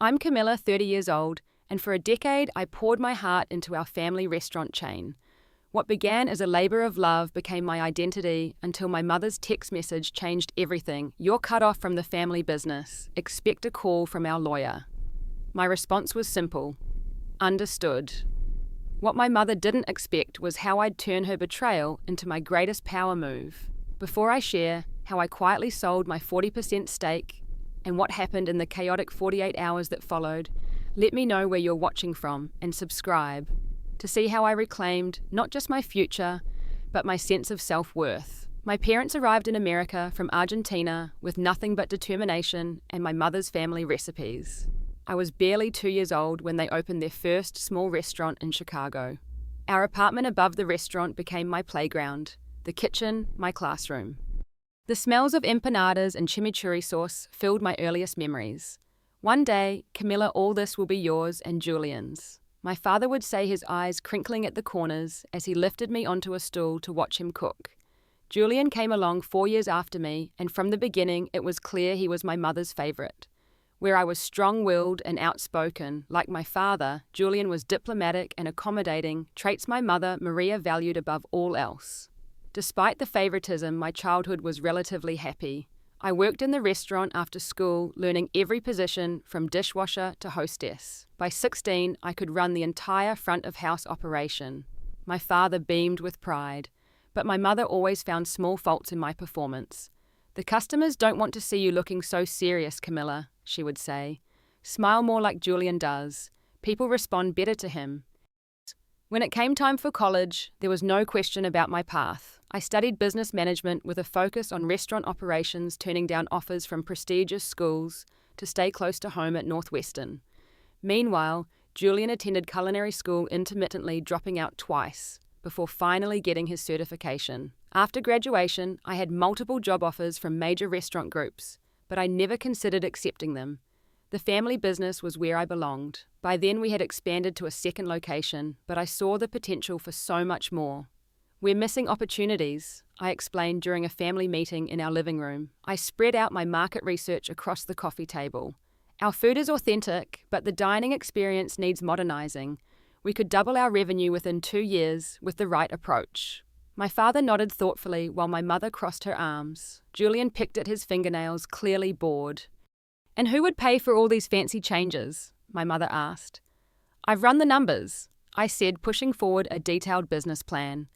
I'm Camilla, 30 years old, and for a decade I poured my heart into our family restaurant chain. What began as a labor of love became my identity until my mother's text message changed everything. "You're cut off from the family business. Expect a call from our lawyer." My response was simple. Understood. What my mother didn't expect was how I'd turn her betrayal into my greatest power move. Before I share how I quietly sold my 40% stake and what happened in the chaotic 48 hours that followed, let me know where you're watching from and subscribe to see how I reclaimed not just my future, but my sense of self-worth. My parents arrived in America from Argentina with nothing but determination and my mother's family recipes. I was barely 2 years old when they opened their first small restaurant in Chicago. Our apartment above the restaurant became my playground, the kitchen, my classroom. The smells of empanadas and chimichurri sauce filled my earliest memories. One day, Camilla, all this will be yours and Julian's. My father would say, his eyes crinkling at the corners as he lifted me onto a stool to watch him cook. Julian came along 4 years after me, and from the beginning it was clear he was my mother's favorite. Where I was strong-willed and outspoken, like my father, Julian was diplomatic and accommodating, traits my mother, Maria, valued above all else. Despite the favoritism, my childhood was relatively happy. I worked in the restaurant after school, learning every position from dishwasher to hostess. By 16, I could run the entire front-of-house operation. My father beamed with pride, but my mother always found small faults in my performance. "The customers don't want to see you looking so serious, Camilla," she would say. "Smile more like Julian does. People respond better to him." When it came time for college, there was no question about my path. I studied business management with a focus on restaurant operations, turning down offers from prestigious schools to stay close to home at Northwestern. Meanwhile, Julian attended culinary school intermittently, dropping out twice, before finally getting his certification. After graduation, I had multiple job offers from major restaurant groups, but I never considered accepting them. The family business was where I belonged. By then we had expanded to a second location, but I saw the potential for so much more. "We're missing opportunities," I explained during a family meeting in our living room. I spread out my market research across the coffee table. "Our food is authentic, but the dining experience needs modernizing. We could double our revenue within 2 years with the right approach." My father nodded thoughtfully while my mother crossed her arms. Julian picked at his fingernails, clearly bored. "And who would pay for all these fancy changes?" my mother asked. "I've run the numbers," I said, pushing forward a detailed business plan.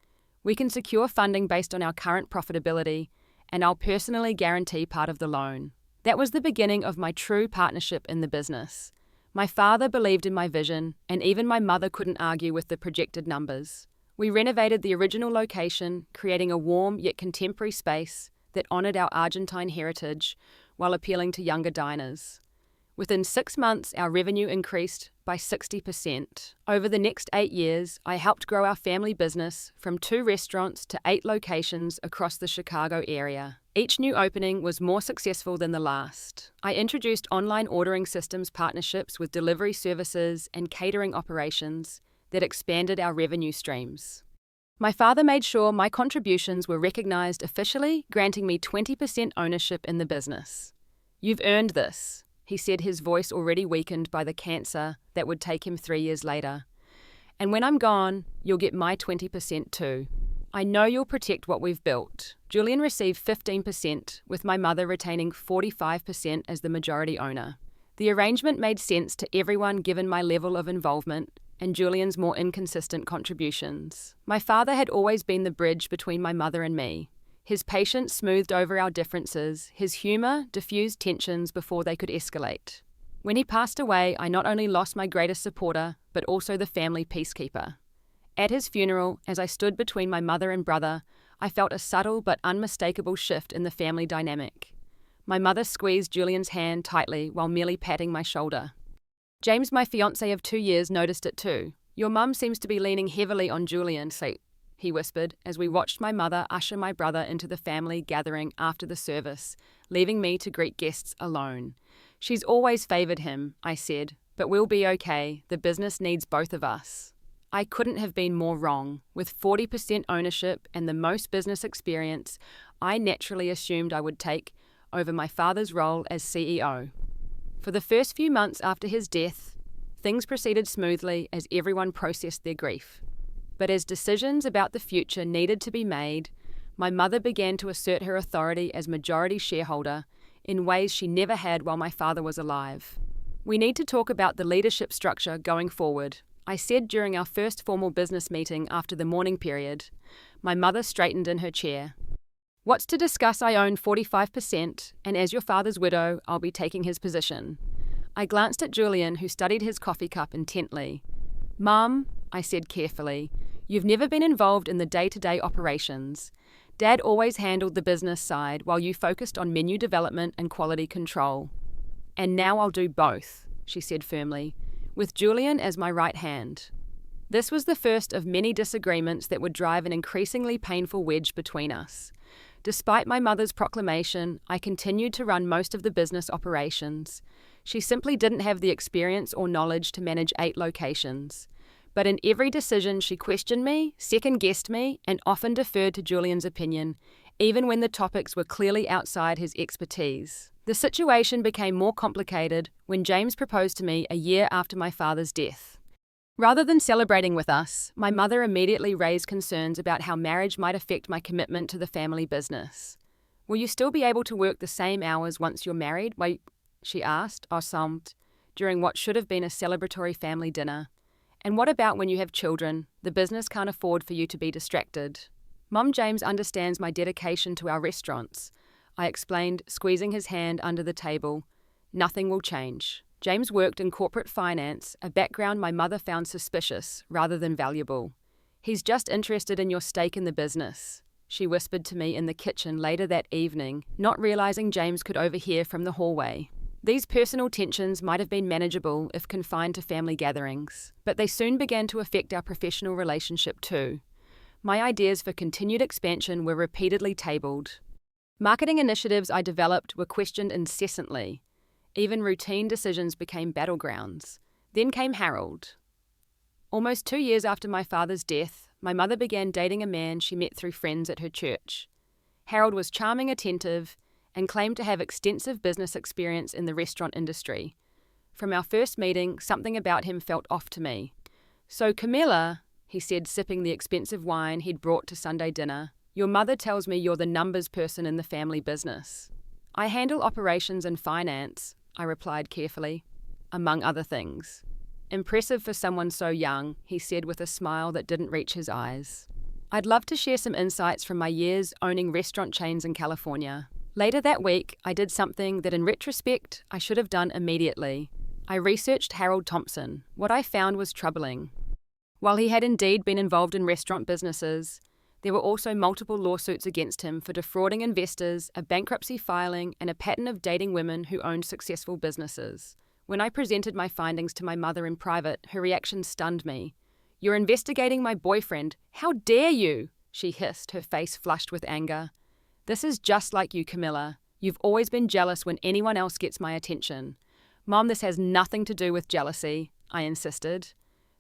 "We can secure funding based on our current profitability, and I'll personally guarantee part of the loan." That was the beginning of my true partnership in the business. My father believed in my vision, and even my mother couldn't argue with the projected numbers. We renovated the original location, creating a warm yet contemporary space that honored our Argentine heritage while appealing to younger diners. Within 6 months, our revenue increased by 60%. Over the next 8 years, I helped grow our family business from 2 restaurants to 8 locations across the Chicago area. Each new opening was more successful than the last. I introduced online ordering systems partnerships with delivery services and catering operations that expanded our revenue streams. My father made sure my contributions were recognized officially, granting me 20% ownership in the business. "You've earned this," he said, his voice already weakened by the cancer that would take him 3 years later. "And when I'm gone, you'll get my 20% too. I know you'll protect what we've built." Julian received 15%, with my mother retaining 45% as the majority owner. The arrangement made sense to everyone given my level of involvement and Julian's more inconsistent contributions. My father had always been the bridge between my mother and me. His patience smoothed over our differences, his humor diffused tensions before they could escalate. When he passed away, I not only lost my greatest supporter, but also the family peacekeeper. At his funeral, as I stood between my mother and brother, I felt a subtle but unmistakable shift in the family dynamic. My mother squeezed Julian's hand tightly while merely patting my shoulder. "James, my fiancé of 2 years, noticed it too. Your mum seems to be leaning heavily on Julian," he whispered as we watched my mother usher my brother into the family gathering after the service, leaving me to greet guests alone. "She's always favored him," I said, "but we'll be okay. The business needs both of us." I couldn't have been more wrong. With 40% ownership and the most business experience, I naturally assumed I would take over my father's role as CEO. For the first few months after his death, things proceeded smoothly as everyone processed their grief. But as decisions about the future needed to be made, my mother began to assert her authority as majority shareholder in ways she never had while my father was alive. "We need to talk about the leadership structure going forward," I said during our first formal business meeting after the mourning period. My mother straightened in her chair. "What's to discuss? I own 45%, and as your father's widow, I'll be taking his position." I glanced at Julian, who studied his coffee cup intently. "Mum," I said carefully, "you've never been involved in the day-to-day operations. Dad always handled the business side while you focused on menu development and quality control. And now I'll do both," she said firmly, with Julian as my right hand. This was the first of many disagreements that would drive an increasingly painful wedge between us. Despite my mother's proclamation, I continued to run most of the business operations. She simply didn't have the experience or knowledge to manage 8 locations. But in every decision, she questioned me, second-guessed me, and often deferred to Julian's opinion, even when the topics were clearly outside his expertise. The situation became more complicated when James proposed to me a year after my father's death. Rather than celebrating with us, my mother immediately raised concerns about how marriage might affect my commitment to the family business. "Will you still be able to work the same hours once you're married?" she asked, ensemble, during what should have been a celebratory family dinner. "And what about when you have children? The business can't afford for you to be distracted." "Mum, James understands my dedication to our restaurants," I explained, squeezing his hand under the table. "Nothing will change." James worked in corporate finance, a background my mother found suspicious rather than valuable. "He's just interested in your stake in the business," she whispered to me in the kitchen later that evening, not realizing James could overhear from the hallway. These personal tensions might have been manageable if confined to family gatherings, but they soon began to affect our professional relationship too. My ideas for continued expansion were repeatedly tabled. Marketing initiatives I developed were questioned incessantly. Even routine decisions became battlegrounds. Then came Harold. Almost 2 years after my father's death, my mother began dating a man she met through friends at her church. Harold was charming, attentive, and claimed to have extensive business experience in the restaurant industry. From our first meeting, something about him felt off to me. "So, Camilla," he said, sipping the expensive wine he'd brought to Sunday dinner, "your mother tells me you're the numbers person in the family business." "I handle operations and finance," I replied carefully, "among other things." "Impressive for someone so young," he said with a smile that didn't reach his eyes. "I'd love to share some insights from my years owning restaurant chains in California." Later that week, I did something that in retrospect I should have done immediately. I researched Harold Thompson. What I found was troubling. While he had indeed been involved in restaurant businesses, there were also multiple lawsuits against him for defrauding investors, a bankruptcy filing, and a pattern of dating women who owned successful businesses. When I presented my findings to my mother in private, her reaction stunned me. "You're investigating my boyfriend. How dare you?" she hissed, her face flushed with anger. "This is just like you, Camilla. You've always been jealous when anyone else gets my attention." "Mom, this has nothing to do with jealousy," I insisted.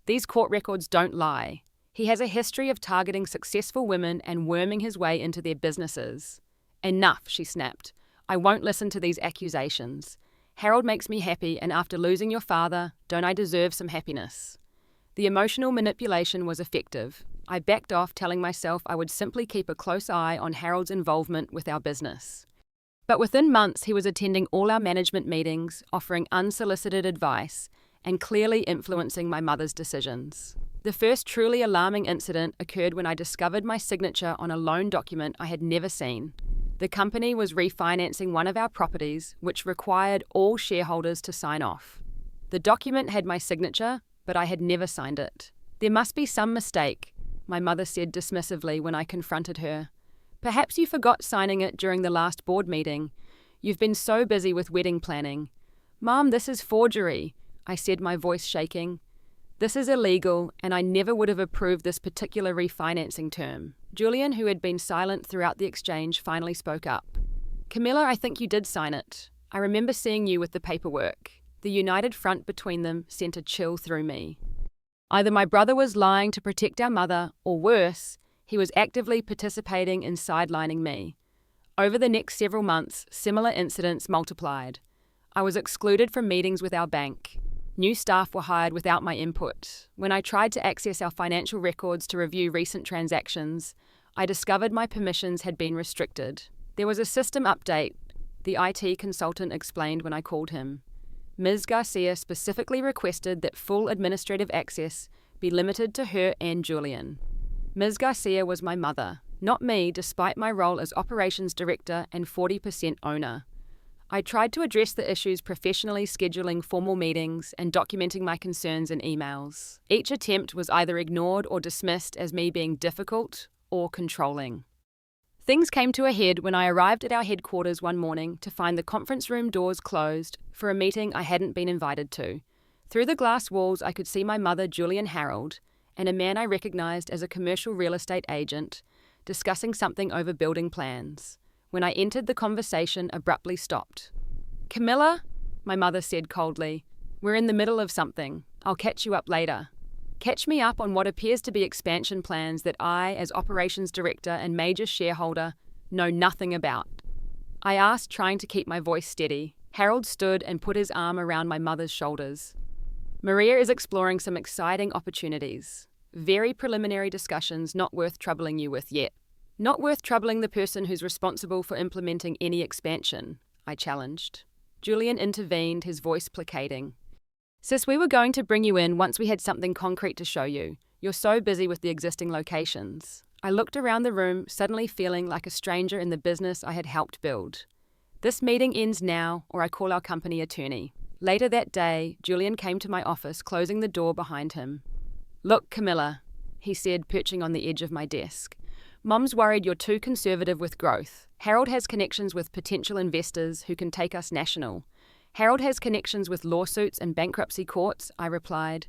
"These court records don't lie. He has a history of targeting successful women and worming his way into their businesses." "Enough," she snapped. "I won't listen to these accusations. Harold makes me happy, and after losing your father, don't I deserve some happiness?" The emotional manipulation was effective. I backed off, telling myself I would simply keep a close eye on Harold's involvement with our business. But within months, he was attending all our management meetings, offering unsolicited advice, and clearly influencing my mother's decisions. The first truly alarming incident occurred when I discovered my signature on a loan document I had never seen. The company was refinancing one of our properties, which required all shareholders to sign off. The document had my signature, but I had never signed it. "There must be some mistake," my mother said dismissively when I confronted her. "Perhaps you forgot signing it during the last board meeting. You've been so busy with wedding planning." "Mom, this is forgery," I said, my voice shaking. "This is illegal, and I never would have approved this particular refinancing term." Julian, who had been silent throughout the exchange, finally spoke up. "Camilla, I think you did sign it. I remember seeing you with the paperwork." The united front between them sent a chill through me. Either my brother was lying to protect our mother, or worse, he was actively participating in sidelining me. Over the next several months, similar incidents multiplied. I was excluded from meetings with our bank. New staff were hired without my input. When I tried to access our financial records to review recent transactions, I discovered my permissions had been restricted. There was a system update, the IT consultant explained when I called him. Ms. Garcia specifically requested that full administrative access be limited to her and Julian. Ms. Garcia was my mother, not me, despite my role as operations director and 40% owner. I tried to address the issues professionally, scheduling formal meetings and documenting my concerns in emails. Each attempt was either ignored or dismissed as me being difficult or controlling. Things came to a head when I arrived at our headquarters one morning to find the conference room doors closed for a meeting I hadn't been invited to. Through the glass walls, I could see my mother, Julian Harold, and a man I recognized as a commercial real estate agent, discussing something over building plans. When I entered, the conversation abruptly stopped. "Camilla," my mother said coldly, "we're in the middle of something. I'll catch you up later." Catch me up on what appears to be expansion plans that I, as operations director and major shareholder, know nothing about. I asked, trying to keep my voice steady. Harold stood and put his arm around my mother's shoulders. "Maria is exploring some exciting opportunities. Very preliminary discussions, not worth troubling you with yet." "Not worth troubling the person who's responsible for implementing any expansion," I challenged. Julian intervened, his voice placating. "Sis, we were going to bring you in once we had something concrete to show you. You're so busy with the existing locations." I looked around the room, suddenly feeling like a stranger in the business I had helped build. "This meeting ends now, or I call our company attorney." Later that day, Julian came to my office, closing the door behind him. "Look, Camilla," he said, perching on the edge of my desk. "Mom's worried you're too conservative with growth. Harold has connections with potential investors who can take us national." "Harold has connections with lawsuits and bankruptcy courts," I replied.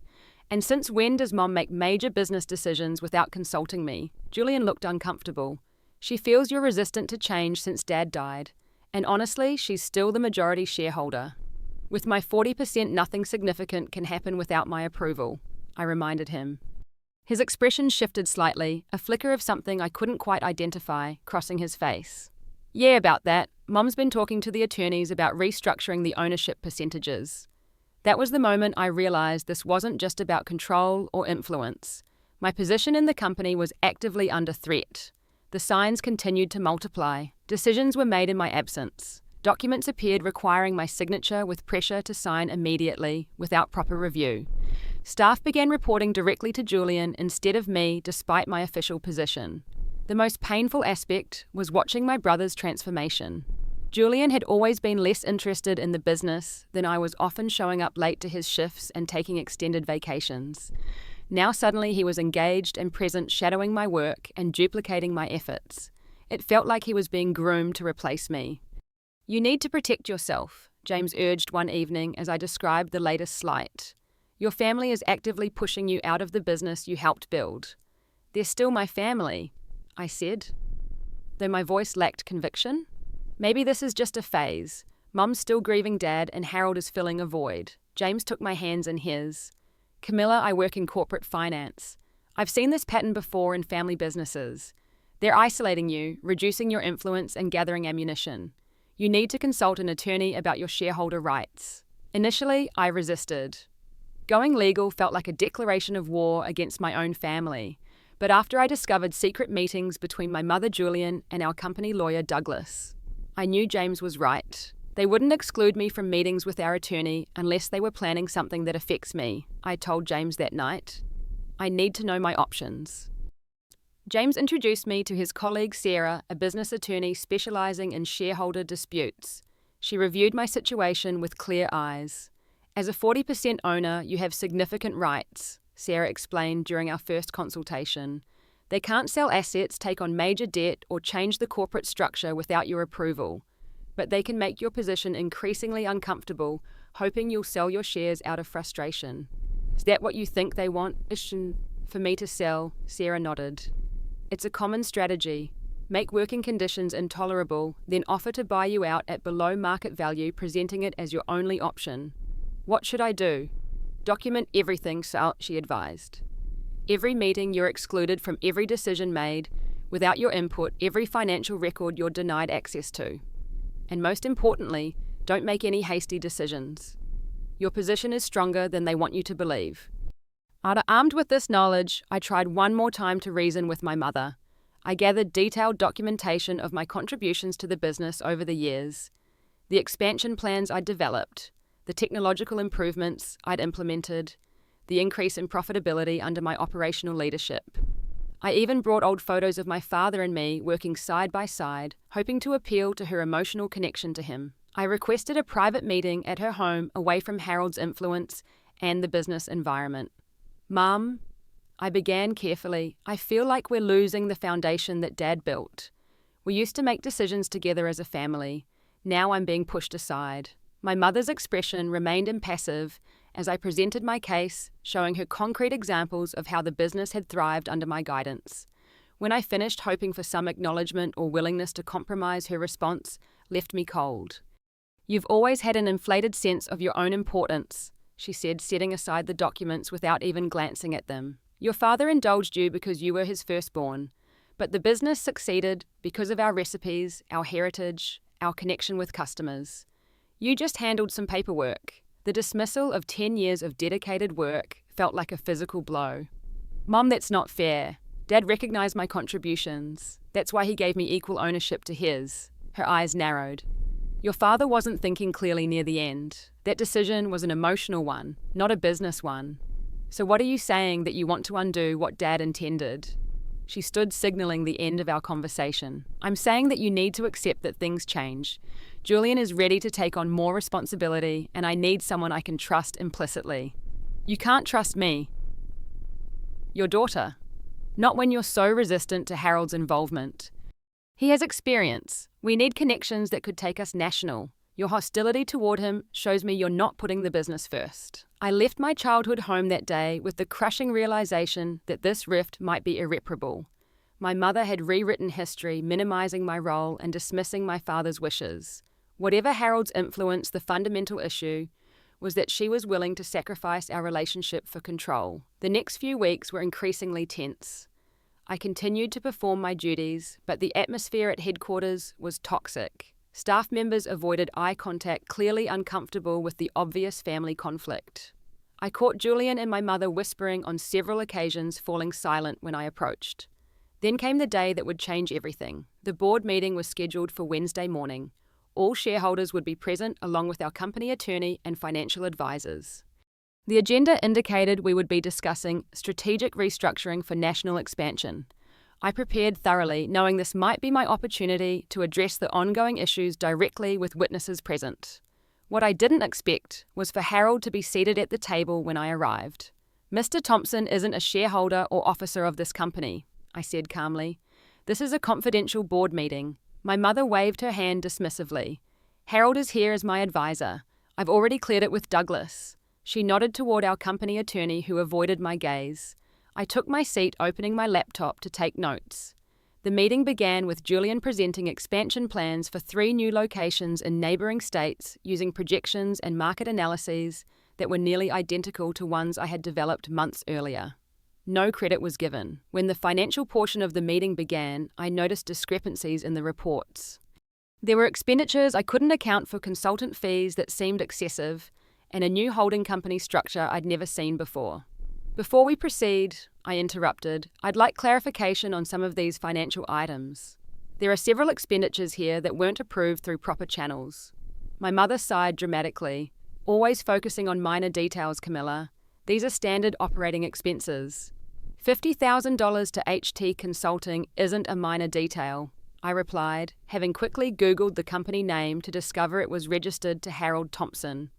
"And since when does Mom make major business decisions without consulting me?" Julian looked uncomfortable. "She feels you're resistant to change since Dad died. And honestly, she's still the majority shareholder. With my 40%, nothing significant can happen without my approval," I reminded him. His expression shifted slightly, a flicker of something I couldn't quite identify crossing his face. "Yeah, about that. Mom's been talking to the attorneys about restructuring the ownership percentages." That was the moment I realized this wasn't just about control or influence. My position in the company was actively under threat. The signs continued to multiply. Decisions were made in my absence. Documents appeared requiring my signature with pressure to sign immediately, without proper review. Staff began reporting directly to Julian instead of me, despite my official position. The most painful aspect was watching my brother's transformation. Julian had always been less interested in the business than I was, often showing up late to his shifts and taking extended vacations. Now suddenly he was engaged and present, shadowing my work and duplicating my efforts. It felt like he was being groomed to replace me. "You need to protect yourself," James urged one evening as I described the latest slight. "Your family is actively pushing you out of the business you helped build." "They're still my family," I said, though my voice lacked conviction. "Maybe this is just a phase. Mum's still grieving Dad and Harold is filling a void." James took my hands in his. "Camilla, I work in corporate finance. I've seen this pattern before in family businesses. They're isolating you, reducing your influence and gathering ammunition. You need to consult an attorney about your shareholder rights." Initially, I resisted. Going legal felt like a declaration of war against my own family. But after I discovered secret meetings between my mother Julian and our company lawyer Douglas, I knew James was right. They wouldn't exclude me from meetings with our attorney unless they were planning something that affects me, I told James that night. "I need to know my options." James introduced me to his colleague Sarah, a business attorney specializing in shareholder disputes. She reviewed my situation with clear eyes. "As a 40% owner, you have significant rights," Sarah explained during our first consultation. "They can't sell assets, take on major debt, or change the corporate structure without your approval. But they can make your position increasingly uncomfortable, hoping you'll sell your shares out of frustration." "Is that what you think they want, for me to sell?" Sarah nodded. "It's a common strategy. Make working conditions intolerable, then offer to buy you out at below market value, presenting it as your only option." "What should I do?" "Document everything," she advised. "Every meeting you're excluded from, every decision made without your input, every financial record you're denied access to. And most importantly, Don't make any hasty decisions. Your position is stronger than they want you to believe. Armed with this knowledge, I tried one more time to reason with my mother. I gathered detailed documentation of my contributions to the business over the years, the expansion plans I'd developed, the technological improvements I'd implemented, the increase in profitability under my operational leadership. I even brought old photos of my father and me working side by side, hoping to appeal to her emotional connection to him. I requested a private meeting at her home away from Harold's influence and the business environment. "Mum," I began carefully, "I feel like we're losing the foundation that Dad built. We used to make decisions together as a family. Now I'm being pushed aside." My mother's expression remained impassive as I presented my case, showing her concrete examples of how the business had thrived under my guidance. When I finished, hoping for some acknowledgement or willingness to compromise, her response left me cold. "You've always had an inflated sense of your own importance," she said, setting aside the documents without even glancing at them. "Your father indulged you because you were his firstborn, but the business succeeded because of our recipes, our heritage, our connection with customers. You just handled some paperwork." The dismissal of 10 years of dedicated work felt like a physical blow. "Mom, that's not fair. Dad recognized my contributions. That's why he gave me equal ownership to his." Her eyes narrowed. "Your father wasn't thinking clearly near the end. That decision was an emotional one, not a business one. So what are you saying, that you want to undo what Dad intended?" She stood, signaling the end of our conversation. "I'm saying that you need to accept that things change. Julian is ready to take on more responsibility, and I need someone I can trust implicitly." "You can't trust me." "Your daughter. Not when you're so resistant to Harold's involvement. He has experience. We need connections that could take us national. Your hostility toward him shows me you're not putting the business first." I left my childhood home that day with the crushing realization that this rift might be irreparable. My mother had rewritten history, minimizing my role and dismissing my father's wishes. Whatever Harold's influence, the fundamental issue was that she was willing to sacrifice our relationship for control. The next few weeks were increasingly tense. I continued to perform my duties, but the atmosphere at headquarters was toxic. Staff members avoided eye contact, clearly uncomfortable with the obvious family conflict. I caught Julian and my mother whispering on several occasions, falling silent when I approached. Then came the day that would change everything. The board meeting was scheduled for Wednesday morning. All shareholders would be present, along with our company attorney and financial advisors. The agenda indicated we would be discussing strategic restructuring for national expansion. I prepared thoroughly, knowing this might be my opportunity to address the ongoing issues directly with witnesses present. What I didn't expect was for Harold to be seated at the table when I arrived. "Mr. Thompson isn't a shareholder or officer of this company," I said calmly. "This is a confidential board meeting." My mother waved her hand dismissively. "Harold is here as my advisor. I've already cleared it with Douglas." She nodded toward our company attorney, who avoided my gaze. I took my seat, opening my laptop to take notes. The meeting began with Julian presenting expansion plans for 3 new locations in neighboring states using projections and market analyses that were nearly identical to ones I had developed months earlier. No credit was given. When the financial portion of the meeting began, I noticed discrepancies in the reports. There were expenditures I couldn't account for, consultant fees that seemed excessive, and a new holding company structure I'd never seen before. "Before we proceed," I interrupted, "I'd like clarification on some of these financial items. There are several expenditures here that weren't approved through proper channels." My mother sighed dramatically. "Always focusing on minor details, Camilla. These are standard operating expenses." $50,000 to HT Consulting isn't a minor detail, I replied, having quickly Googled the company name to discover it was registered to Harold Thompson,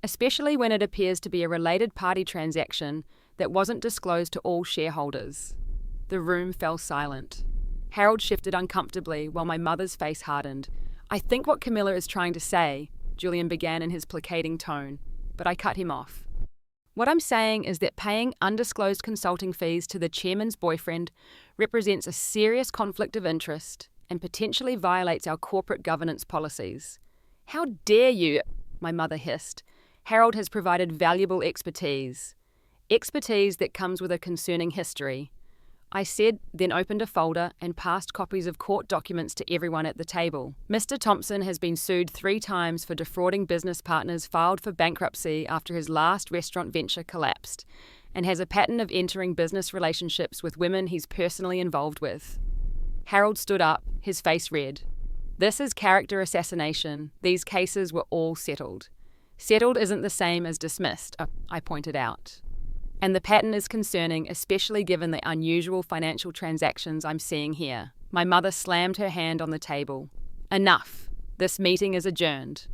especially when it appears to be a related party transaction that wasn't disclosed to all shareholders. The room fell silent. Harold shifted uncomfortably while my mother's face hardened. "I think what Camilla is trying to say," Julian began in his placating tone, but I cut him off. "What I'm saying is that paying undisclosed consulting fees to the chairman's boyfriend represents a serious conflict of interest and potentially violates our corporate governance policies." "How dare you?" my mother hissed. "Harold has provided valuable expertise. Expertise that comes with a concerning history. I said, then opened a folder and passed copies of court documents to everyone at the table. Mr. Thompson has been sued 3 times for defrauding business partners, filed for bankruptcy after his last restaurant venture collapsed, and has a pattern of entering business relationships with women he's personally involved with. Harold stood up, his face red. This is character assassination. These cases were all settled. Settled isn't the same as dismissed, I pointed out. And the pattern is concerning, especially given the unusual financial transactions I'm seeing here. My mother slammed her hand on the table. Enough. This meeting is adjourned.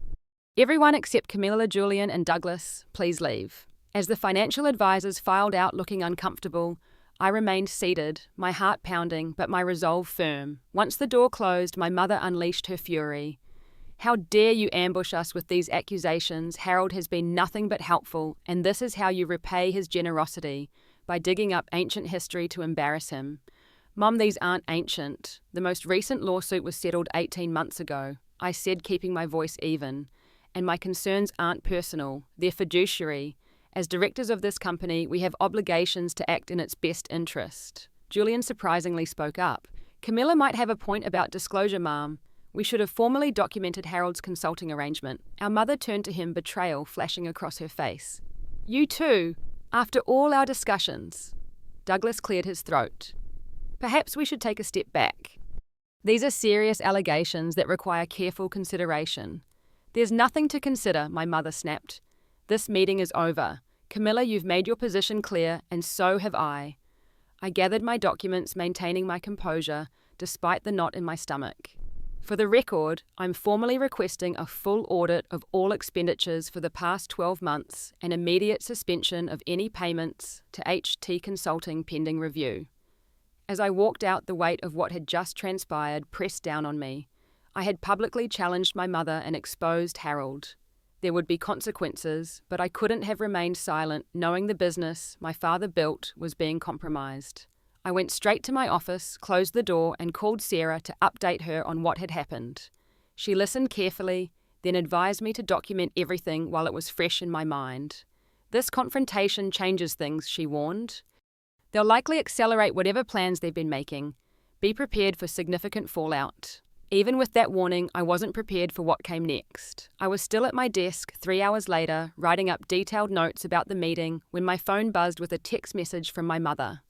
Everyone except Camilla, Julian, and Douglas, please leave. As the financial advisors filed out looking uncomfortable, I remained seated, my heart pounding, but my resolve firm. Once the door closed, my mother unleashed her fury. How dare you ambush us with these accusations? Harold has been nothing but helpful, and this is how you repay his generosity, by digging up ancient history to embarrass him. Mom, these aren't ancient. The most recent lawsuit was settled 18 months ago, I said, keeping my voice even. And my concerns aren't personal, they're fiduciary. As directors of this company, we have obligations to act in its best interest. Julian surprisingly spoke up. Camilla might have a point about disclosure, Mom. We should have formally documented Harold's consulting arrangement. Our mother turned to him, betrayal flashing across her face. You too, after all our discussions. Douglas cleared his throat. Perhaps we should take a step back. These are serious allegations that require careful consideration. There's nothing to consider, my mother snapped. This meeting is over. Camilla, you've made your position clear, and so have I. I gathered my documents, maintaining my composure, despite the knot in my stomach. For the record, I'm formally requesting a full audit of all expenditures for the past 12 months and immediate suspension of any payments to HT Consulting pending review. As I walked out, the weight of what had just transpired pressed down on me. I had publicly challenged my mother and exposed Harold. There would be consequences, but I couldn't have remained silent, knowing the business my father built was being compromised. I went straight to my office, closed the door, and called Sarah to update her on what had happened. She listened carefully, then advised me to document everything while it was fresh in my mind. This confrontation changes things, she warned. They'll likely accelerate whatever plans they've been making. Be prepared for significant fallout. Even with that warning, I wasn't prepared for what came next. I was still at my desk 3 hours later, writing up detailed notes about the meeting, when my phone buzzed with a text message from my mother.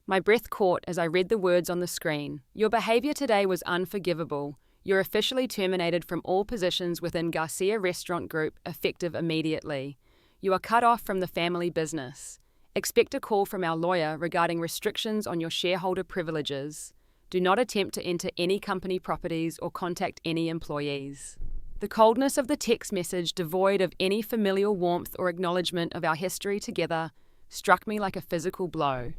My breath caught as I read the words on the screen. Your behavior today was unforgivable. You're officially terminated from all positions within Garcia Restaurant Group, effective immediately. You are cut off from the family business. Expect a call from our lawyer regarding restrictions on your shareholder privileges. Do not attempt to enter any company properties or contact any employees. The coldness of the text message, devoid of any familial warmth or acknowledgement of our history together, struck me like a physical blow.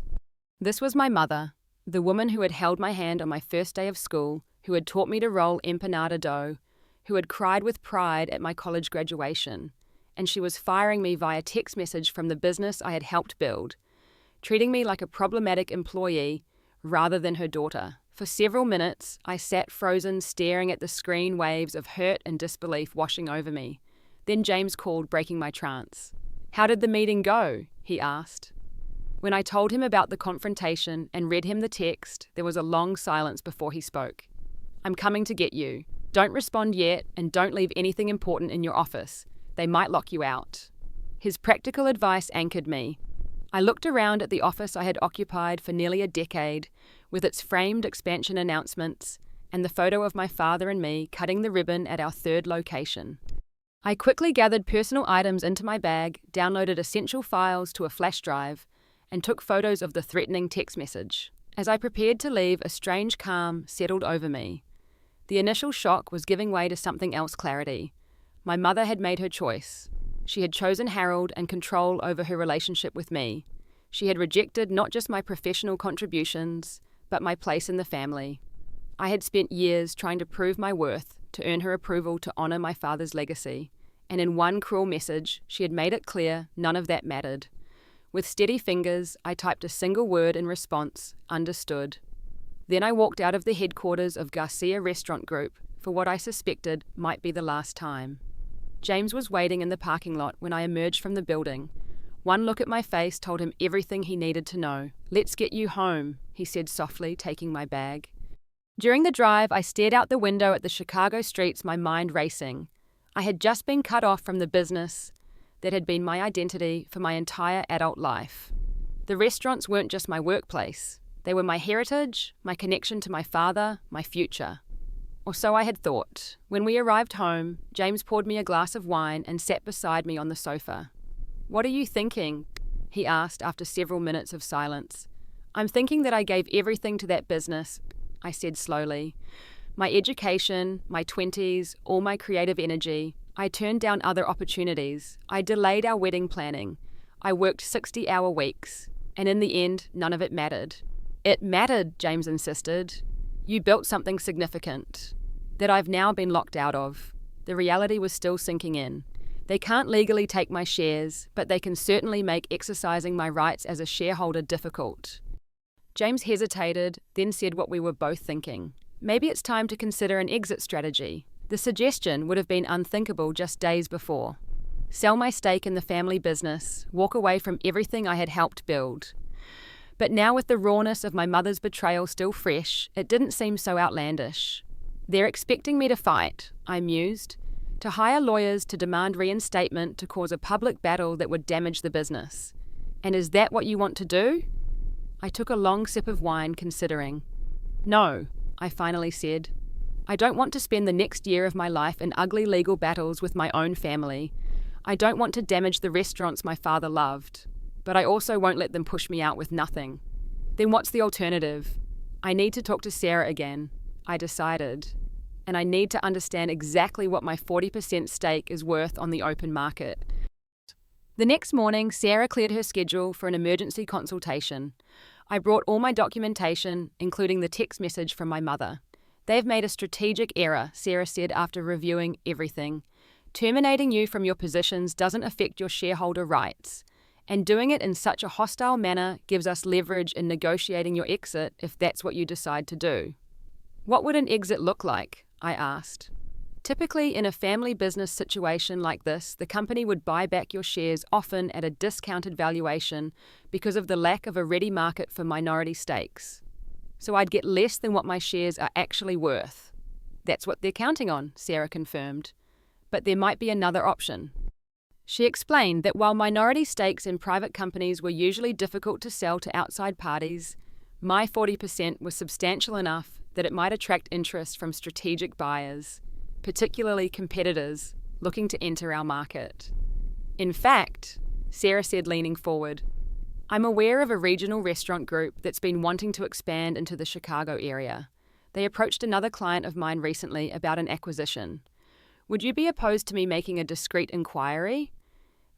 This was my mother, the woman who had held my hand on my first day of school, who had taught me to roll empanada dough, who had cried with pride at my college graduation, and she was firing me via text message from the business I had helped build, treating me like a problematic employee rather than her daughter. For several minutes, I sat frozen, staring at the screen, waves of hurt and disbelief washing over me. Then James called, breaking my trance. How did the meeting go? He asked. When I told him about the confrontation and read him the text, there was a long silence before he spoke. I'm coming to get you. Don't respond yet, and don't leave anything important in your office. They might lock you out. His practical advice anchored me. I looked around at the office I had occupied for nearly a decade, with its framed expansion announcements and the photo of my father and me cutting the ribbon at our 3rd location. I quickly gathered personal items into my bag, downloaded essential files to a flash drive, and took photos of the threatening text message. As I prepared to leave, a strange calm settled over me. The initial shock was giving way to something else, clarity. My mother had made her choice. She had chosen Harold and control over her relationship with me. She had rejected not just my professional contributions, but my place in the family. I had spent years trying to prove my worth, to earn her approval, to honour my father's legacy. And in one cruel message, she had made it clear none of that mattered. With steady fingers, I typed a single word in response: understood. Then I walked out of the headquarters of Garcia Restaurant Group for what I suspected might be the last time. James was waiting in the parking lot when I emerged from the building, One look at my face told him everything he needed to know. "Let's get you home," he said softly, taking my bag. During the drive, I stared out the window at the Chicago streets, my mind racing. I had just been cut off from the business that had been my identity for my entire adult life. The restaurants weren't just my workplace. They were my heritage, my connection to my father, my future. Or so I had thought. When we arrived home, James poured me a glass of wine and sat beside me on the sofa. "What are you thinking?" he asked after several minutes of silence. "I'm thinking that I gave everything to that business," I said slowly. "My education, my 20s, all my creative energy. I turned down other opportunities. I delayed our wedding planning. I worked 60-hour weeks. And in the end, none of it mattered." "It mattered," James insisted. "You built something significant that I've now been locked out of." The reality was still sinking in. They can't legally take my shares, but they can certainly make exercising my rights as a shareholder difficult. James hesitated, then said what we were both thinking. "Maybe it's time to consider an exit strategy." The suggestion would have been unthinkable just days before. Sell my stake in the family business, walk away from everything I had helped build. But now, with the rawness of my mother's betrayal still fresh, it didn't seem so outlandish. "They're expecting me to fight," I mused, "to hire lawyers to demand reinstatement to cause a public battle that would damage the business. And is that what you want to do?" I took a long sip of wine, considering. "No," I finally said. "I don't want to spend the next year of my life in ugly legal battles with my own family. I don't want to damage the restaurants my father loved. But I also won't let them push me out with nothing." "Then what's the alternative?" "I need to talk to Sarah again," I decided. "And I need to understand exactly what my 40% stake is worth on the open market." The next morning, Sarah cleared her schedule for an emergency consultation. I brought all my documentation, including the text message from my mother. "They've made a strategic error," Sarah said after reviewing everything. "Terminating you from your positions doesn't affect your shareholder rights, and doing it in such a hostile manner gives us leverage in negotiating your exit if that's what you decide to do." "What would an exit look like?" I asked. "Typically, in a family business situation like this, the company would buy back your shares, often at a discounted valuation because of the lack of a ready market for minority stakes. So I'd get less than what my shares are actually worth." "That's what they're counting on," Sarah confirmed. "But there might be another option." She explained that while minority stakes in private companies were usually difficult to sell to outside parties, my 40% was substantial enough that it might attract interest from strategic buyers, particularly competitors looking to enter our market. "In fact," Sarah said, leaning forward, "I'm aware of a regional restaurant group that's been wanting to expand into the Chicago area. They approached another client of mine recently about an acquisition. Would you be opposed to me making a discreet inquiry?"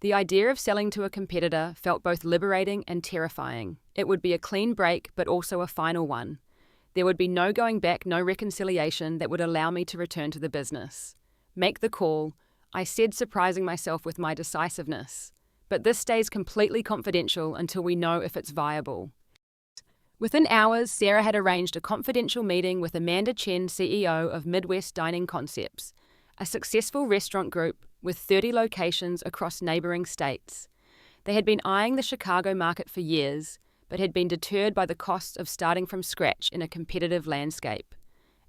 The idea of selling to a competitor felt both liberating and terrifying. It would be a clean break, but also a final one. There would be no going back, no reconciliation that would allow me to return to the business. "Make the call," I said, surprising myself with my decisiveness. "But this stays completely confidential until we know if it's viable." Within hours, Sarah had arranged a confidential meeting with Amanda Chen, CEO of Midwest Dining Concepts, a successful restaurant group with 30 locations across neighboring states. They had been eyeing the Chicago market for years, but had been deterred by the costs of starting from scratch in a competitive landscape.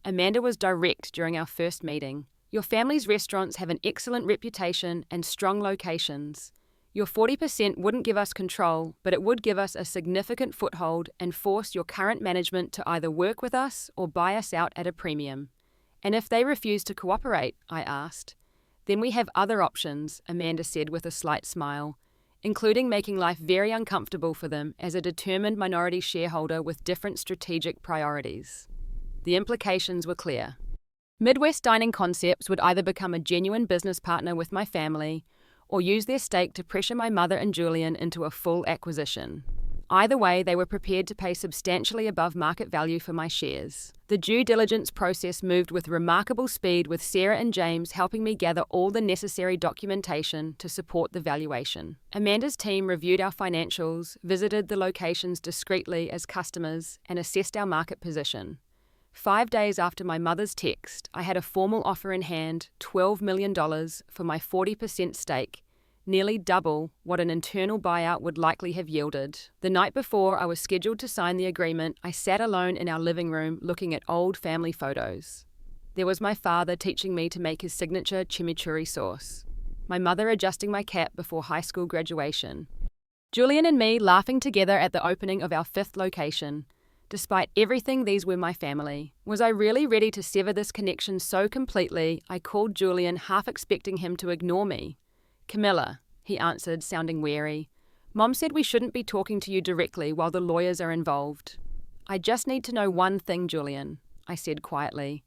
Amanda was direct during our first meeting. "Your family's restaurants have an excellent reputation and strong locations. Your 40% wouldn't give us control, but it would give us a significant foothold and force your current management to either work with us or buy us out at a premium." "And if they refuse to cooperate?" I asked. "Then we have other options," Amanda said with a slight smile, "including making life very uncomfortable for them as a determined minority shareholder with different strategic priorities." The implications were clear. Midwest Dining Concepts would either become a genuine business partner with my family or use their stake to pressure my mother and Julian into a full acquisition. Either way, they were prepared to pay substantially above market value for my shares. The due diligence process moved with remarkable speed, with Sarah and James helping me gather all the necessary documentation to support the valuation. Amanda's team reviewed our financials, visited the locations discreetly as customers, and assessed our market position. 5 days after my mother's text, I had a formal offer in hand, $12 million for my 40% stake, nearly double what an internal buyout would likely have yielded. The night before I was scheduled to sign the agreement, I sat alone in our living room looking at old family photos. There was my father teaching me to make his signature chimichurri sauce, my mother adjusting my cap before high school graduation, Julian and me laughing together at the opening of our 5th location. Despite everything, these were my family. Was I really ready to sever this connection so completely? I called Julian, half expecting him to ignore me. "Camilla," he answered, sounding wary. "Mom said we shouldn't be talking to you directly while the lawyers are involved." "I just need to know one thing, Julian," I said quietly.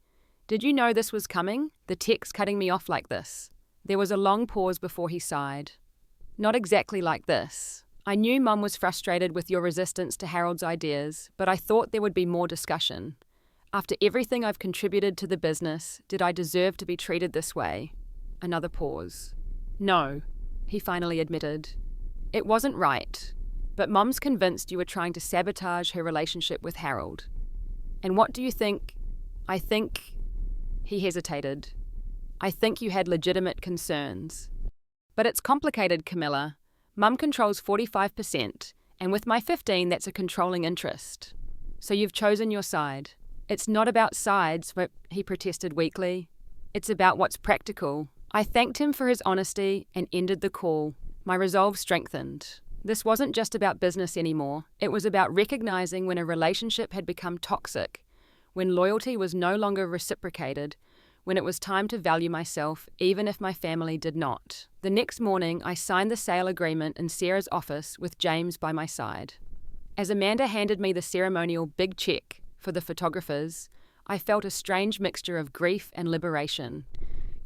"Did you know this was coming? The text cutting me off like this?" There was a long pause before he sighed. "Not exactly like this. I knew Mum was frustrated with your resistance to Harold's ideas, but I thought there would be more discussion. After everything I've contributed to the business, did I deserve to be treated this way?" Another pause. "No," he finally admitted. "It wasn't right, but Mum's convinced you were trying to sabotage her relationship with Harold. And what do you think? I think..." He hesitated. "I think you had legitimate concerns. But it's complicated, Camilla. Mum controls 45%, and with my 15, that's a controlling interest. So you've chosen your side." "It's not about sides," he protested weakly. "It's about what's practical." I thanked him for his honesty and ended the call. My resolve strengthened. This wasn't just about business anymore. It was about recognizing when a relationship had become toxic, when loyalty was no longer reciprocated, when it was time to value myself, even if my family did not. The next morning, I signed the sale agreement in Sarah's office with James by my side. As Amanda handed me the ceremonial big check for the photographers, I felt a strange mixture of grief and liberation.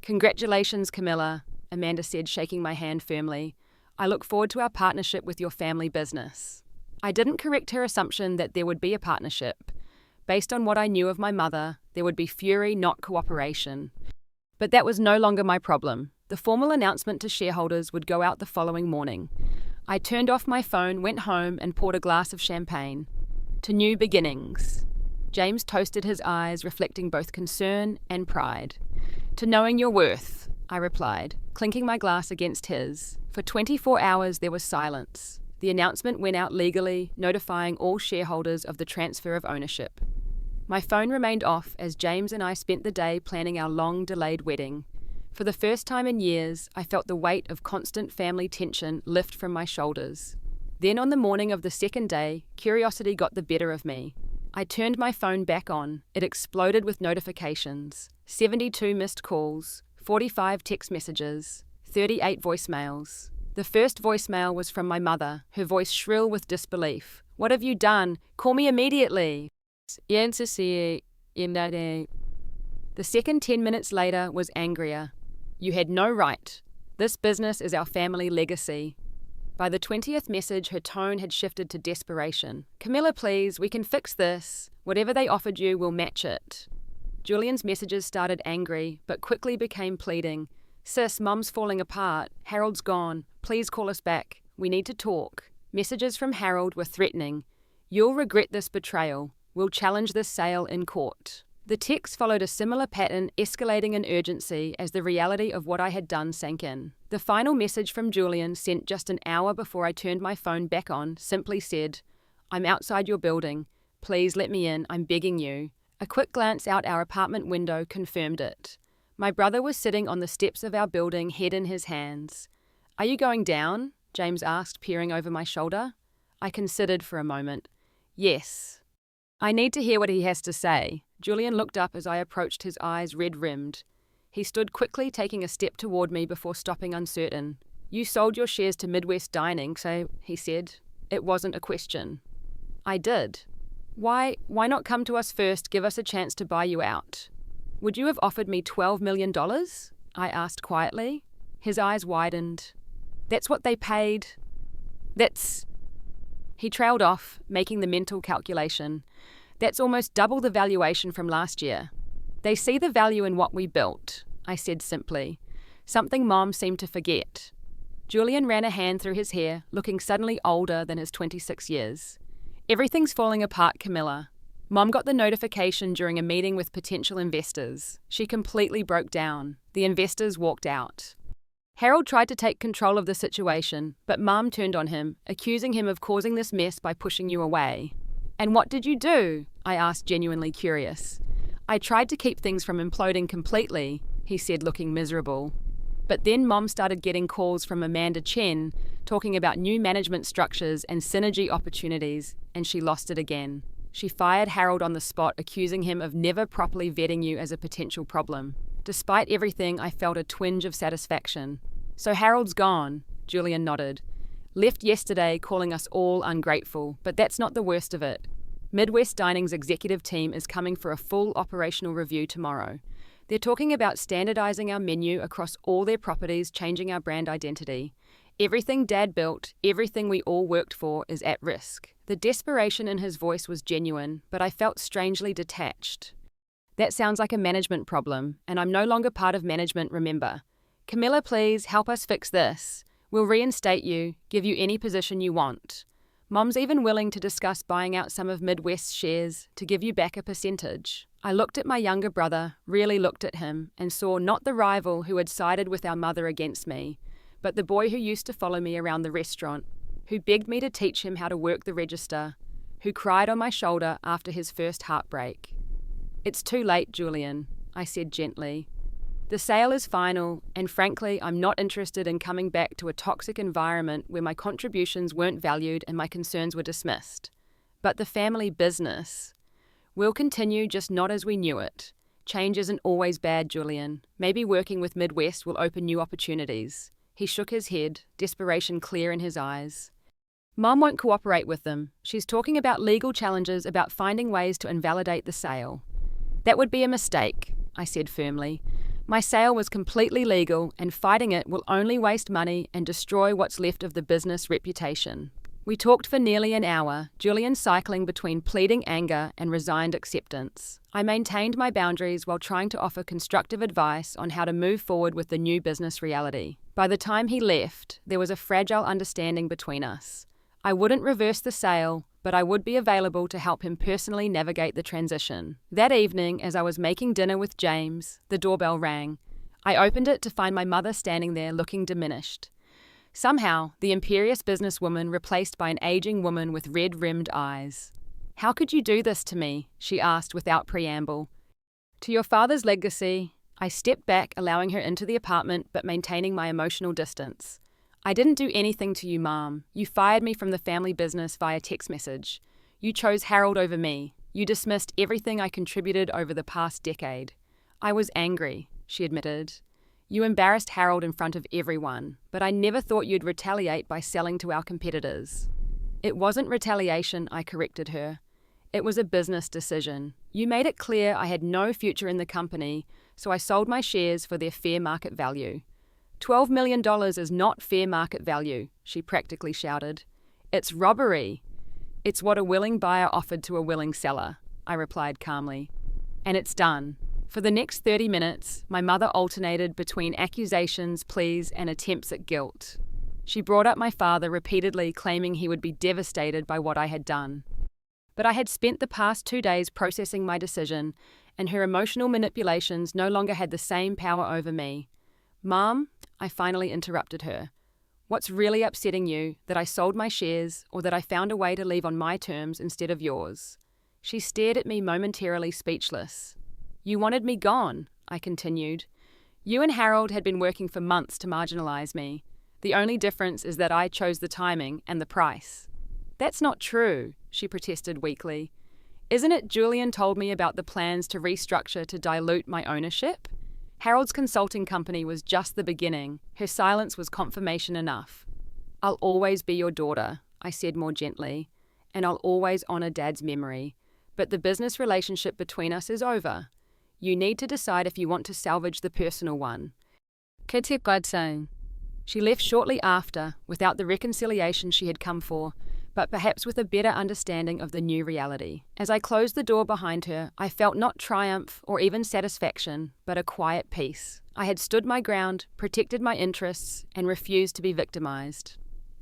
"Congratulations, Camilla," Amanda said, shaking my hand firmly. "I look forward to our partnership with your family business." I didn't correct her assumption that there would be a partnership. Based on what I knew of my mother, there would be fury, not cooperation. But that was no longer my problem. The formal announcement to shareholders would go out the following morning. I turned off my phone, went home, and poured a glass of champagne. "To new beginnings." James toasted his eyes, reflecting both concern and pride. "To knowing your worth," I replied, clinking my glass against his. For 24 hours there was silence. The announcement went out legally, notifying all shareholders of the transfer of ownership. My phone remained off as James and I spent the day planning our long-delayed wedding. For the first time in years, I felt the weight of constant family tension lift from my shoulders. Then on the morning of the second day, curiosity got the better of me. I turned my phone back on. It exploded with notifications. 72 missed calls, 45 text messages, 38 voicemails. The first voicemail was from my mother, her voice shrill with disbelief. "What have you done? Call me immediately." The second 10 minutes later was angrier. "You had no right. This business is our family legacy." By the 20th message, her tone had shifted to desperation. "Camilla, please, we can fix this. Whatever they offered you, we'll match it." Julian's messages started angry, but quickly became pleading. "Sis, Mum's falling apart. Harold's gone. Please call us back. We need to talk." Messages from Harold were threatening. "You'll regret this betrayal. We'll challenge this sale in court." The text followed a similar pattern, escalating in urgency as the reality of what I had done sank in. The final message from Julian, sent just an hour before I turned my phone back on, simply said, "I'm outside your building. Please let me in. I'm begging you." A quick glance out our apartment window confirmed it. My brother was sitting on the steps of our building, head in his hands. "Are you going down?" James asked, peering over my shoulder. I considered for a moment. "Yes." "I need to hear what he has to say." Julian looked up as I approached, his eyes red-rimmed. He stood quickly, taking a step toward me before stopping uncertain. "You sold your shares to Midwest Dining, so," he said. It wasn't a question. "I did." Why not come to us first, give us a chance to buy you out?" "Would you have offered me $12 million? I asked quietly. His eyes widened. "That's what they paid. That's..." He trailed off, making the mental calculation. "That's almost double the valuation from last year." "They see the value in what we built," I said simply. Something Mom seemed to forget. Julian ran a hand through his hair, looking suddenly older than his 26 years. "Everything's falling apart, Camilla. Mom got the notification during a meeting with potential investors. She completely broke down. The investors walked out." Harold tried to take control of the situation, but Mum turned on him, accusing him of causing this mess by pushing you away. And what did you do? I asked, genuinely curious. I tried to keep things from imploding completely, he said, looking miserable. But then Mom started getting calls from Amanda Chen, talking about new management structures and synergy opportunities, and she lost it again. She fired Harold on the spot, accusing him of never properly vetting you as a potential problem. Despite everything, I felt a twinge of satisfaction. So Harold's gone, Julian nodded. Left yesterday calling us all ungrateful, but that's not the worst of it. Midwest Dining's executive team is coming for a full operational review tomorrow. They're talking about standardizing our menu across all their properties, changing our brand identity. Everything Dad built, everything we all worked for, is at risk. The desperation in his voice was genuine, but I felt strangely detached. That sounds like a management problem, and I'm no longer part of management, remember. Camilla, please help us fix this. We'll reinstate you, give you any position you want. Mom's even willing to discuss buying out some of Midwest's shares to give you back a percentage. I looked at my younger brother, really looked at him, and saw not the rival who had sided with our mother against me, but the boy who used to follow me around the restaurant, who begged me to teach him how to work the register, who cried on my shoulder after his first heartbreak. It's too late, Julian, I said gently. The sale is final, and frankly, I'm not interested in coming back to a toxic environment where my contributions weren't valued and my concerns were dismissed. But the family business will continue, just not as we knew it. Change isn't always bad, Julian. Maybe working with Midwest will open new opportunities. He shook his head, desperation clear in his eyes. Mom won't cooperate with them. She's talking about legal challenges, about finding ways to invalidate the sale. That would be a mistake, I said firmly. My sale was completely legal, and fighting it will only waste money and destroy what's left of the business reputation. We talked for nearly an hour, Julian cycling between pleading anger and resigned acceptance. I maintained my boundaries while trying to offer constructive advice on how to move forward with the new business reality. By the time he left, there was a fragile understanding between us. I wouldn't reverse the sale, but I would be available to help him personally navigate the transition. That evening, as I was making dinner with James, the doorbell rang. I opened it to find my mother standing there looking diminished. Somehow, the imperious businesswoman replaced by an aging woman with red-rimmed eyes. How could you do this to me? She asked without preamble. To your father's legacy. I stepped back, allowing her into the apartment but maintaining my emotional distance. I didn't do anything to you, Mom. You fired me from the family business via text message. You chose Harold over me. You dismissed everything I contributed over the past decade. I was angry, she admitted. You embarrassed Harold in front of everyone, but I never thought you'd retaliate by selling to our competitors. It wasn't retaliation, I corrected her. It was a business decision. You made it clear I had no future in the company, so I sold my shares for their fair market value. $12 million is not fair market value, she practically shouted. It's robbery. It's what a willing buyer offered to a willing seller, I replied calmly. And it's done. For the next 30 minutes, my mother alternated between accusations, pleas, and attempts at guilt. She brought up my father repeatedly, claiming he would be devastated by what I had done. But I had spent the past 2 days processing my decision, and her emotional manipulations no longer had the same power over me. Mom, I finally interrupted her. What's really upsetting you, that I sold my shares, or that I found a way to leave on my terms instead of yours? She stared at me momentarily, speechless. You wanted me gone, I continued. You and Harold had been working for months to marginalize me. The only difference is that I chose the timing and the price. That's not true, she protested weakly. Isn't it Julian told me about the plans to restructure to dilute my ownership? Harold's consulting company was just the beginning. Her silence was confirmation enough. I'll always be your daughter, I said more gently, and I'll always honor Dad's memory. But the business relationship between us is over. You need to decide if you want to salvage the personal one. She left shortly after, without the reconciliation she had come for, but perhaps with a better understanding of the new reality. As I closed the door behind her, I felt not triumph or even satisfaction, but a quiet peace. I had stood my ground, protected my interests, and refused to be victimized.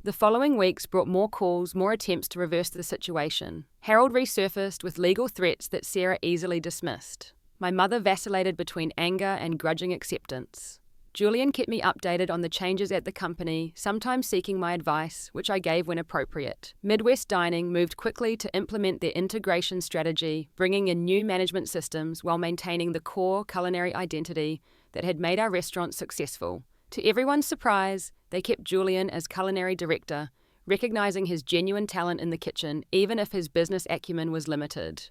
The following weeks brought more calls, more attempts to reverse the situation. Harold resurfaced with legal threats that Sarah easily dismissed. My mother vacillated between anger and grudging acceptance. Julian kept me updated on the changes at the company, sometimes seeking my advice, which I gave when appropriate. Midwest Dining moved quickly to implement their integration strategy, bringing in new management systems while maintaining the core culinary identity that had made our restaurant successful. To everyone's surprise, they kept Julian as culinary director, recognizing his genuine talent in the kitchen, even if his business acumen was limited.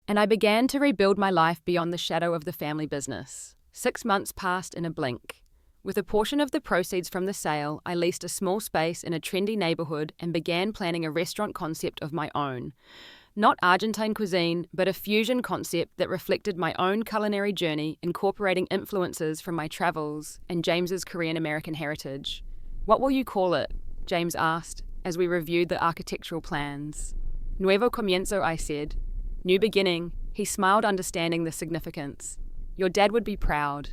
And I began to rebuild my life beyond the shadow of the family business. 6 months passed in a blink. With a portion of the proceeds from the sale, I leased a small space in a trendy neighborhood and began planning a restaurant concept of my own. Not Argentine cuisine, but a fusion concept that reflected my own culinary journey, incorporating influences from my travels and James's Korean-American heritage. "What will you call it?" James asked, as we reviewed the architectural plans. "Nuevo comienzo," I said. "New beginning." He smiled, understanding the significance. "Your dad would be proud."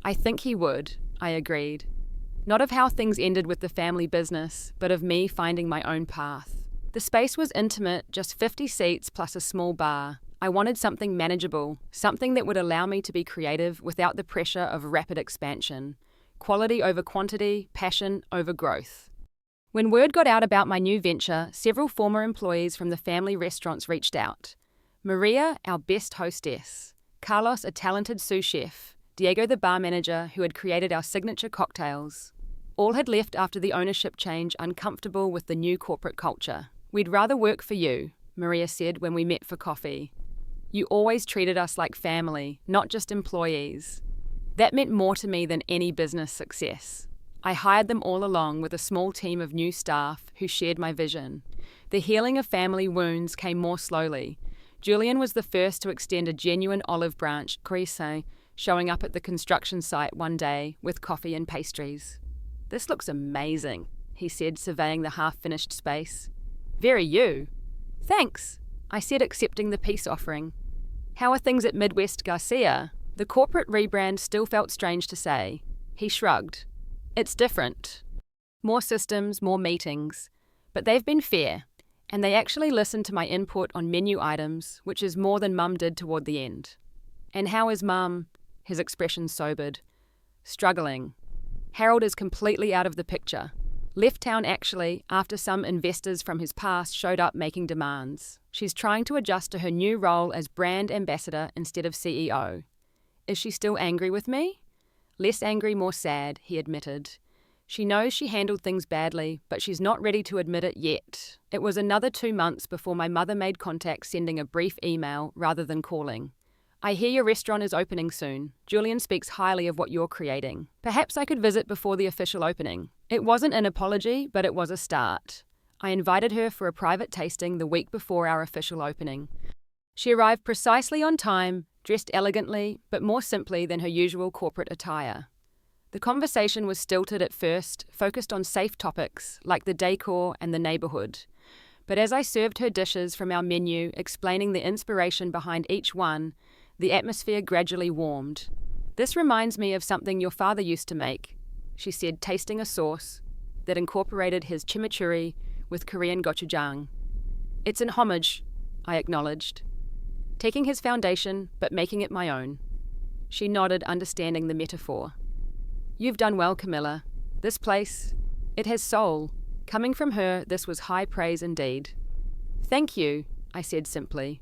"I think he would," I agreed. Not of how things ended with the family business, but of me finding my own path. The space was intimate, just 50 seats plus a small bar. I wanted something manageable, something that would allow me to be creative without the pressure of rapid expansion. Quality over quantity, passion over growth. When word got out about my new venture, several former employees from the family restaurants reached out. Maria, our best hostess. Carlos, a talented sous chef. Diego, the bar manager who had created our signature cocktails. All had left after the ownership change, uncomfortable with the new corporate culture. "We'd rather work for you," Maria said when we met for coffee. "You always treated us like family, not just employees." That meant more to me than any business success. I hired them all along with a small team of new staff who shared my vision. The healing of family wounds came more slowly. Julian was the first to extend a genuine olive branch, croissant, showing up at the construction site one day with coffee and pastries. "This looks amazing," he said, surveying the half-finished space. "Very you." "Thanks," I said, accepting the peace offering. "How are things at Midwest Garcia?" The corporate rebrand still felt strange to say. He shrugged. "It's different. More systems, more meetings. But they've been fair, and they actually listened to my input on menu items, which is more than Mum did toward the end." "And how is Mum?" His expression sobered. "Struggling. Harold is completely out of the picture. Left town actually, after some investors from his past showed up making demands. She's trying to adjust to her new role as brand ambassador instead of CEO. Is she still angry with me?" "Less angry, more sad," he admitted. "She knows she handled things badly, but she's not ready to admit it yet." It was another 2 months before my mother made contact, sending a brief email rather than calling. "I hear your restaurant is opening soon. Julian speaks highly of what you're creating. Perhaps I could visit before the official opening." It wasn't an apology, but it was a start. I invited her for a private tasting the week before our official opening. She arrived precisely on time, dressed elegantly, but more simply than her usual corporate attire. The conversation was stilted at first, focused on safe topics like the decor and the neighborhood. But as I served her dishes from our menu, explaining the inspiration behind each one, the atmosphere gradually warmed. "This reminds me of something your father used to make," she said, tasting a sauce that incorporated his chimichurri with Korean gochujang. "It's an homage," I acknowledged, taking his foundation but making it my own. She nodded, understanding the metaphor. "You've done well, Camilla. This place, it has soul." Coming from her, this was high praise indeed. "Thank you," I said simply.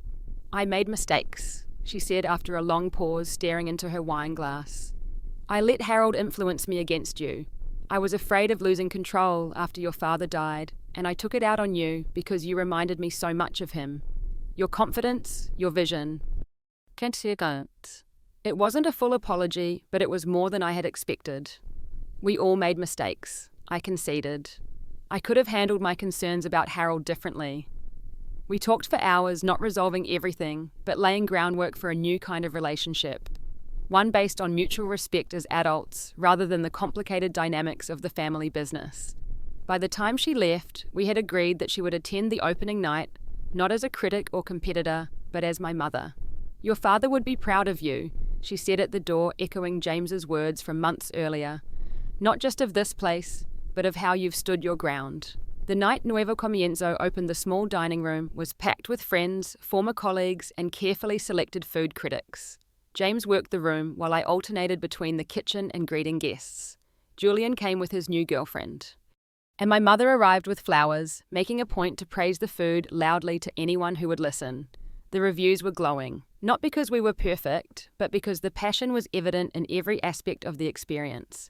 "I made mistakes," she said after a long pause, staring into her wine glass. "I let Harold influence me against you. I was afraid of losing control after your father died, and I took it out on you because you reminded me so much of him. Your confidence, your vision." It wasn't a full apology, but it was more than I had expected. "We all made mistakes," I conceded. I could have handled my concerns about Harold differently. We talked for hours, not resolving everything, but laying groundwork for a new kind of relationship. One based on mutual respect as adults, rather than the complicated dynamics of the family business. By the time she left, we had agreed that she would attend the opening night, not as a critic or competitor, but as my mother. "Your father would be proud of you," she said at the door, echoing James's words from months earlier. "Not just of this place, but of how you've stood your ground." The night Nuevo Comienzo opened, the small dining room was packed with friends, former colleagues, and carefully selected food critics. James worked the room while I alternated between the kitchen and greeting guests. Julian came with his new girlfriend. And my mother arrived with flowers, making a point to praise the food loudly to anyone who would listen. The reviews were glowing, not because we were perfect, but because the passion was evident in every aspect of the experience.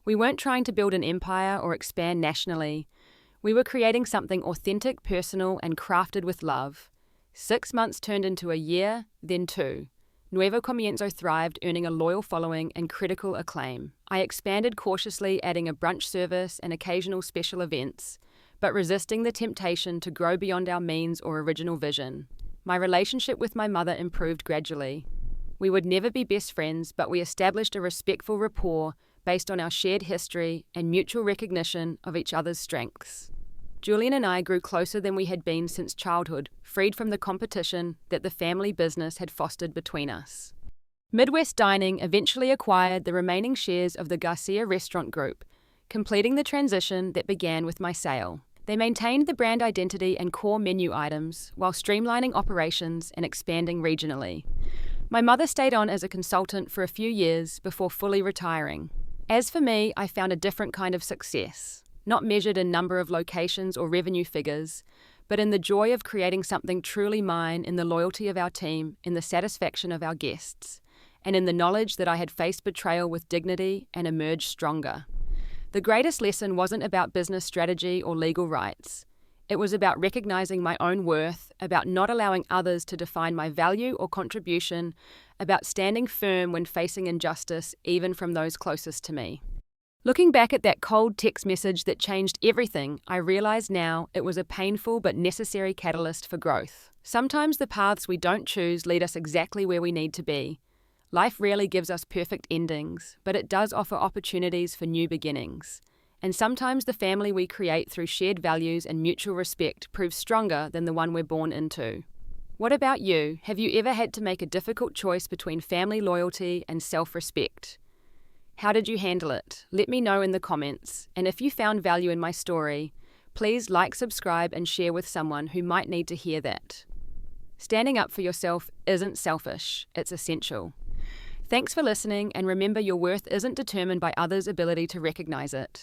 We weren't trying to build an empire or expand nationally. We were creating something authentic, personal, and crafted with love. 6 months turned into a year, then 2. Nuevo Comienzo thrived, earning a loyal following and critical acclaim. I expanded cautiously, adding a brunch service and occasional special events, but resisting the temptation to grow beyond our means or original vision. My relationship with my mother improved gradually. We would never be best friends, but we established a respectful rapport based on our shared history and mutual recognition of each other's strengths. Julian and I grew closer than we had been since childhood, freed from the competition that the family business had fostered between us. Midwest Dining eventually acquired the remaining shares of the Garcia Restaurant Group, completing the transition that began with my sale. They maintained the brand identity and core menu items while streamlining operations and expanding regionally. My mother stayed on as a consultant for a few years before fully retiring. As for me, I found a different kind of success. Not measured in number of locations or revenue figures, but in the joy of creating something truly mine, in the loyalty of our team, in the satisfaction of our guests, and in the knowledge that I had faced betrayal with dignity and emerged stronger. The greatest lesson wasn't about business strategy or legal rights. It was about recognizing my own worth, about not allowing others to define my value or contribution, about standing firm when facing injustice, even from those closest to me. Looking back at that cold text message that changed everything, I realize now it was a painful but necessary catalyst for growth. Sometimes the paths we don't choose lead us exactly where we need to be. Life rarely gives us perfect endings, but it does offer opportunities for new beginnings. And sometimes the family we create through shared values and mutual respect proves stronger than the one we're born into. What about you? Have you ever had to make a difficult choice between family loyalty and self-respect? How did you handle it? Let me know in the comments. And if you found value in my story, please like, subscribe, and share with someone who might need to hear that. Standing up for yourself isn't selfish, it's essential. Thanks for listening, and remember, your worth isn't determined by others' ability to recognize it.